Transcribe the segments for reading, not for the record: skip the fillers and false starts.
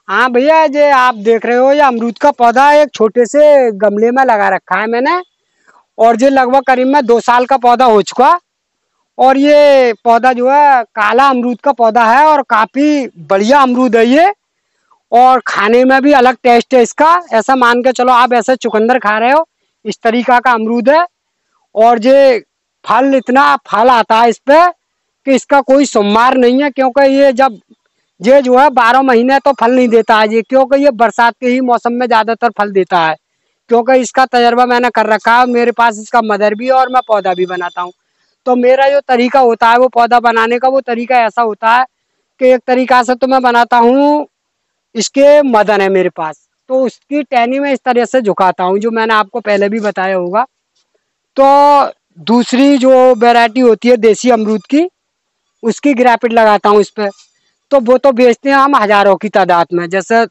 हाँ भैया, ये आप देख रहे हो, ये अमरूद का पौधा एक छोटे से गमले में लगा रखा है मैंने। और ये लगभग करीब में 2 साल का पौधा हो चुका। और ये पौधा जो है काला अमरूद का पौधा है और काफी बढ़िया अमरूद है ये। और खाने में भी अलग टेस्ट है इसका। ऐसा मान के चलो, आप ऐसे चुकंदर खा रहे हो, इस तरीका का अमरूद है। और ये फल, इतना फल आता है इस पे कि इसका कोई शुमार नहीं है। क्योंकि ये जो है 12 महीने तो फल नहीं देता है ये, क्योंकि ये बरसात के ही मौसम में ज्यादातर फल देता है। क्योंकि इसका तजर्बा मैंने कर रखा है, मेरे पास इसका मदर भी है और मैं पौधा भी बनाता हूँ। तो मेरा जो तरीका होता है वो पौधा बनाने का, वो तरीका ऐसा होता है कि एक तरीका से तो मैं बनाता हूँ, इसके मदन है मेरे पास, तो उसकी टहनी में इस तरह से झुकाता हूँ, जो मैंने आपको पहले भी बताया होगा। तो दूसरी जो वैरायटी होती है देसी अमरूद की, उसकी ग्रेपिड लगाता हूँ इस पे। तो वो तो बेचते हैं हम हजारों की तादाद में, जैसे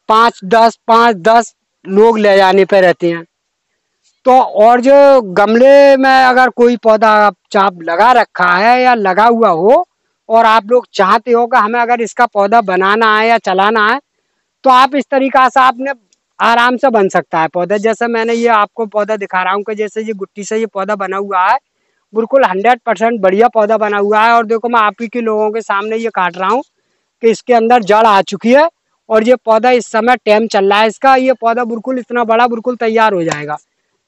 5-10 लोग ले जाने पे रहते हैं। तो और जो गमले में अगर कोई पौधा आप चाप लगा रखा है या लगा हुआ हो, और आप लोग चाहते हो कि हमें अगर इसका पौधा बनाना है या चलाना है, तो आप इस तरीका से आपने आराम से बन सकता है पौधा। जैसे मैंने ये आपको पौधा दिखा रहा हूँ कि जैसे ये गुट्टी से ये पौधा बना हुआ है, बिल्कुल 100% बढ़िया पौधा बना हुआ है। और देखो, मैं आप ही के लोगों के सामने ये काट रहा हूँ कि इसके अंदर जड़ आ चुकी है। और ये पौधा इस समय टाइम चल रहा है इसका, ये पौधा बिल्कुल इतना बड़ा बिल्कुल तैयार हो जाएगा।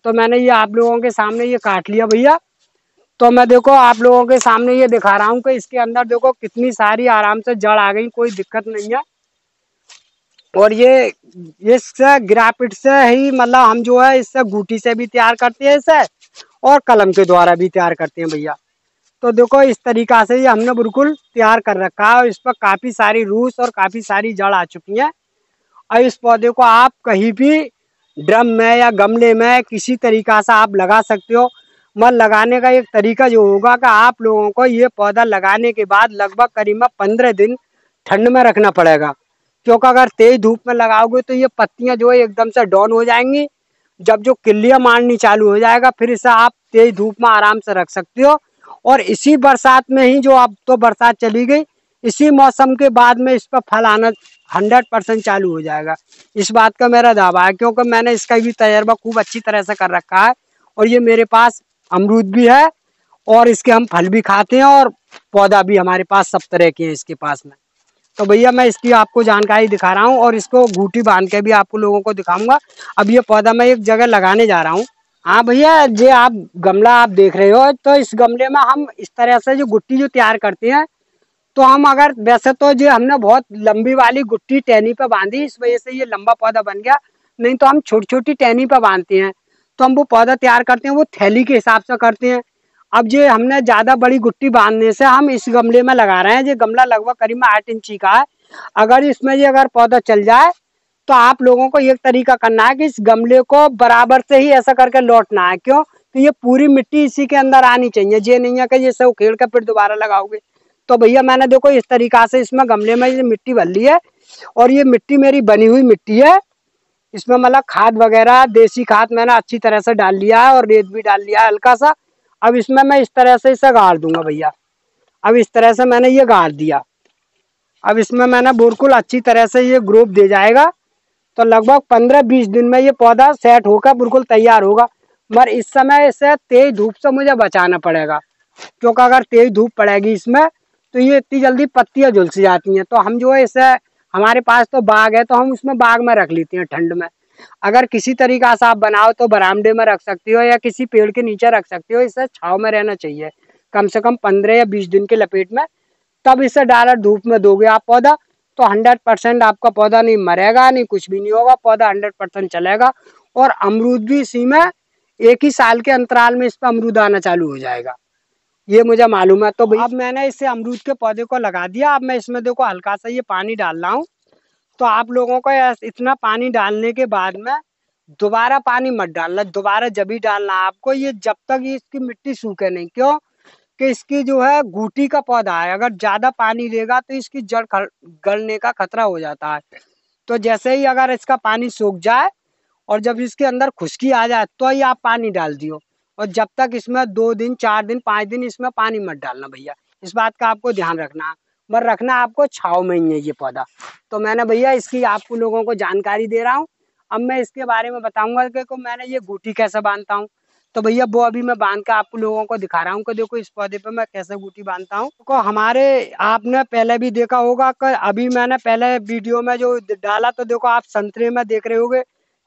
तो मैंने ये आप लोगों के सामने ये काट लिया भैया। तो मैं देखो आप लोगों के सामने ये दिखा रहा हूँ कि इसके अंदर देखो कितनी सारी आराम से जड़ आ गई, कोई दिक्कत नहीं है। और ये इससे ग्राफिट से ही, मतलब हम जो है इससे गूटी से भी तैयार करते हैं इसे, और कलम के द्वारा भी तैयार करते हैं भैया। तो देखो इस तरीका से ये हमने बिल्कुल तैयार कर रखा है, और इस पर काफी सारी रूस और काफी सारी जड़ आ चुकी हैं। और इस पौधे को आप कहीं भी ड्रम में या गमले में किसी तरीका से आप लगा सकते हो। मगर लगाने का एक तरीका जो होगा कि आप लोगों को ये पौधा लगाने के बाद लगभग करीब 15 दिन ठंड में रखना पड़ेगा। क्योंकि अगर तेज धूप में लगाओगे तो ये पत्तियां जो है एकदम से डाउन हो जाएंगी। जब जो किल्लियां मारनी चालू हो जाएगा, फिर इसे आप तेज धूप में आराम से रख सकते हो। और इसी बरसात में ही, जो अब तो बरसात चली गई, इसी मौसम के बाद में इस पर फल आना 100% चालू हो जाएगा। इस बात का मेरा दावा है, क्योंकि मैंने इसका भी तजर्बा खूब अच्छी तरह से कर रखा है। और ये मेरे पास अमरूद भी है, और इसके हम फल भी खाते हैं, और पौधा भी हमारे पास सब तरह के हैं इसके पास में। तो भैया मैं इसकी आपको जानकारी दिखा रहा हूँ, और इसको घूटी बांध के भी आपको लोगों को दिखाऊंगा। अब ये पौधा मैं एक जगह लगाने जा रहा हूँ। हाँ भैया, ये आप गमला आप देख रहे हो, तो इस गमले में हम इस तरह से जो गुट्टी जो तैयार करते हैं, तो हम अगर वैसे तो जो हमने बहुत लंबी वाली गुट्टी टहनी पे बांधी, इस वजह से ये लंबा पौधा बन गया। नहीं तो हम छोटी छोटी टहनी पे बांधते हैं। तो हम वो पौधा तैयार करते हैं, वो थैली के हिसाब से करते हैं। अब ये हमने ज्यादा बड़ी गुट्टी बांधने से हम इस गमले में लगा रहे हैं। ये गमला लगभग करीब 8 इंची का है। अगर इसमें ये अगर पौधा चल जाए, तो आप लोगों को एक तरीका करना है कि इस गमले को बराबर से ही ऐसा करके लौटना है। क्यों? तो ये पूरी मिट्टी इसी के अंदर आनी चाहिए। ये नहीं है कि ये सब उखेड़ कर फिर दोबारा लगाओगे। तो भैया मैंने देखो इस तरीका से इसमें गमले में ये मिट्टी भर ली है। और ये मिट्टी मेरी बनी हुई मिट्टी है। इसमें मतलब खाद वगैरह, देसी खाद मैंने अच्छी तरह से डाल लिया है, और रेत भी डाल लिया है हल्का सा। अब इसमें मैं इस तरह से इसे गाड़ दूंगा भैया। अब इस तरह से मैंने ये गाड़ दिया। अब इसमें मैंने बिल्कुल अच्छी तरह से ये ग्रोथ दे जाएगा। तो लगभग 15-20 दिन में ये पौधा सेट होकर बिल्कुल तैयार होगा। मगर इस समय इसे तेज धूप से मुझे बचाना पड़ेगा। क्योंकि अगर तेज धूप पड़ेगी इसमें, तो ये इतनी जल्दी पत्तियां झुलस जाती हैं। तो हम जो है इसे, हमारे पास तो बाग है, तो हम उसमें बाग में रख लेते हैं ठंड में। अगर किसी तरीका से आप बनाओ तो बरामदे में रख सकते हो, या किसी पेड़ के नीचे रख सकते हो। इसे छाव में रहना चाहिए कम से कम 15 या 20 दिन के लपेट में। तब इसे डायरेक्ट धूप में दोगे आप पौधा, तो 100% आपका पौधा नहीं मरेगा, नहीं कुछ भी नहीं होगा, पौधा 100% चलेगा। और अमरूद भी इसी में एक ही साल के अंतराल में इस पर अमरूद आना चालू हो जाएगा। ये मुझे मालूम है। तो अब मैंने इसे अमरूद के पौधे को लगा दिया। अब मैं इसमें देखो हल्का सा ये पानी डाल रहा हूँ। तो आप लोगों को इतना पानी डालने के बाद में दोबारा पानी मत डालना। दोबारा जब भी डालना आपको, ये जब तक ये इसकी मिट्टी सूखे नहीं। क्यों? कि इसकी जो है गूटी का पौधा है, अगर ज्यादा पानी लेगा तो इसकी जड़ गलने का खतरा हो जाता है। तो जैसे ही अगर इसका पानी सूख जाए, और जब इसके अंदर खुश्की आ जाए, तो ही आप पानी डाल दियो। और जब तक इसमें 2 दिन 4 दिन 5 दिन इसमें पानी मत डालना भैया। इस बात का आपको ध्यान रखना है। मगर रखना आपको छाव में ही है ये पौधा। तो मैंने भैया इसकी आपको लोगों को जानकारी दे रहा हूँ। अब मैं इसके बारे में बताऊंगा कि मैंने ये गूटी कैसे बांधता हूँ। तो भैया वो अभी मैं बांध के आपको लोगों को दिखा रहा हूँ कि देखो इस पौधे पे मैं कैसे गूटी बांधता हूँ। तो हमारे आपने पहले भी देखा होगा कि अभी मैंने पहले वीडियो में जो डाला, तो देखो आप संतरे में देख रहे होगे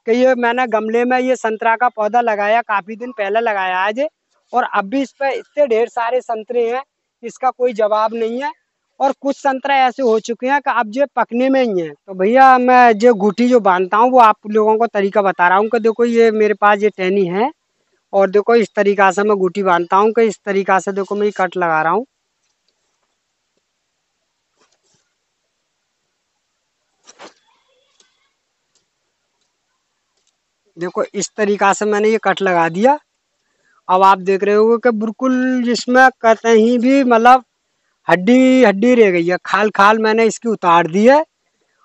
कि ये मैंने गमले में ये संतरा का पौधा लगाया, काफी दिन पहले लगाया आज, और अब भी इस पे इतने ढेर सारे संतरे हैं, इसका कोई जवाब नहीं है। और कुछ संतरा ऐसे हो चुके हैं कि अब जो पकने में ही है। तो भैया मैं जो गुटी जो बांधता हूँ वो आप लोगों को तरीका बता रहा हूँ कि देखो ये मेरे पास ये टहनी है, और देखो इस तरीका से मैं गुटी बांधता हूँ कि इस तरीका से देखो मैं ये कट लगा रहा हूँ। देखो इस तरीका से मैंने ये कट लगा दिया। अब आप देख रहे हो कि बिल्कुल जिसमें कहीं भी मतलब हड्डी हड्डी रह गई है, खाल खाल मैंने इसकी उतार दी है।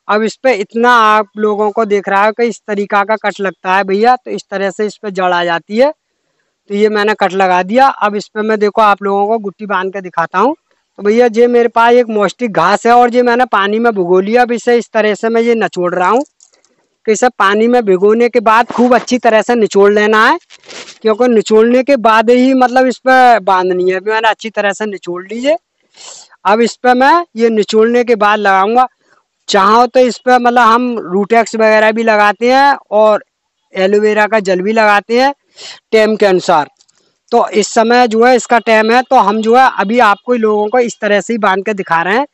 अब इस पे इतना आप लोगों को देख रहा है कि इस तरीका का कट लगता है भैया, तो इस तरह से इस पे जड़ आ जाती है। तो ये मैंने कट लगा दिया। अब इस पे मैं देखो आप लोगों को गुट्टी बांध के दिखाता हूँ। तो भैया ये मेरे पास एक मौस्टिक घास है, और ये मैंने पानी में भिगो लिया। अब इसे इस तरह से मैं ये निचोड़ रहा हूँ कि इसे पानी में भिगोने के बाद खूब अच्छी तरह से निचोड़ लेना है, क्योंकि निचोड़ने के बाद ही मतलब इस पे बांधनी है। अभी मैंने अच्छी तरह से निचोड़ लीजिए। अब इस पे मैं ये निचोड़ने के बाद लगाऊंगा। चाहो तो इस पे मतलब हम रूटेक्स वगैरह भी लगाते हैं, और एलोवेरा का जल भी लगाते हैं टाइम के अनुसार। तो इस समय जो है इसका टाइम है, तो हम जो है अभी आपको लोगों को इस तरह से ही बांध के दिखा रहे हैं।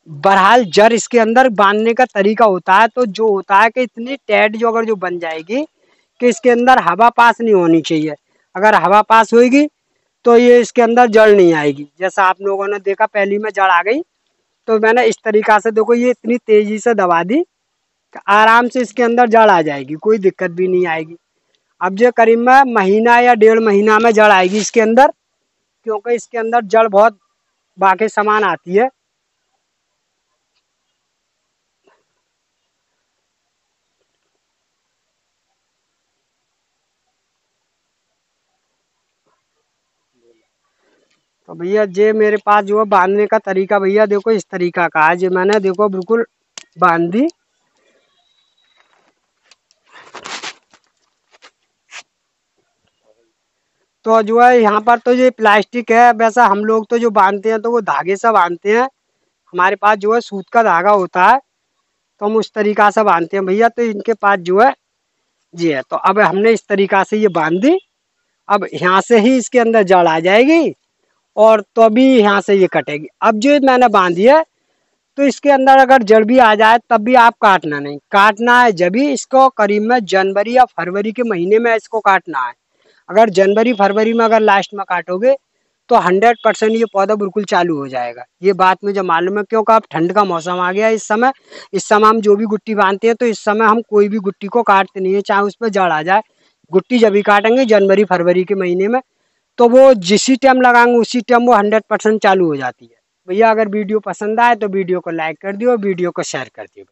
बहरहाल जड़ इसके अंदर बांधने का तरीका होता है, तो जो होता है कि इतनी टाइट जो अगर जो बन जाएगी कि इसके अंदर हवा पास नहीं होनी चाहिए। अगर हवा पास होगी तो ये इसके अंदर जड़ नहीं आएगी। जैसा आप लोगों ने देखा पहली में जड़ आ गई, तो मैंने इस तरीका से देखो ये इतनी तेजी से दबा दी कि आराम से इसके अंदर जड़ आ जाएगी, कोई दिक्कत भी नहीं आएगी। अब जो करीब में महीना या 1.5 महीना में जड़ आएगी इसके अंदर, क्योंकि इसके अंदर जड़ बहुत बाकी सामान आती है। तो भैया ये मेरे पास जो है बांधने का तरीका भैया देखो इस तरीका का है। जो मैंने देखो बिल्कुल बांध दी। तो जो है यहाँ पर तो ये प्लास्टिक है, वैसा हम लोग तो जो बांधते हैं तो वो धागे से बांधते हैं। हमारे पास जो है सूत का धागा होता है, तो हम उस तरीका से बांधते हैं भैया। तो इनके पास जो है जी है। तो अब हमने इस तरीका से ये बांध दी। अब यहाँ से ही इसके अंदर जड़ आ जाएगी, और तो अभी यहाँ से ये कटेगी। अब जो मैंने बांधी है, तो इसके अंदर अगर जड़ भी आ जाए तब भी आप काटना नहीं। काटना है जब भी इसको करीब में जनवरी या फरवरी के महीने में इसको काटना है। अगर जनवरी फरवरी में अगर लास्ट में काटोगे तो 100% ये पौधा बिल्कुल चालू हो जाएगा। ये बात मुझे मालूम है, क्योंकि अब ठंड का मौसम आ गया है इस समय। इस समय हम जो भी गुट्टी बांधते हैं तो इस समय हम कोई भी गुट्टी को काटते नहीं है, चाहे उस पर जड़ आ जाए। गुट्टी जब भी काटेंगे जनवरी फरवरी के महीने में, तो वो जिसी टाइम लगाएंगे उसी टाइम वो 100% चालू हो जाती है। भैया अगर वीडियो पसंद आए तो वीडियो को लाइक कर दियो, वीडियो को शेयर कर दियो।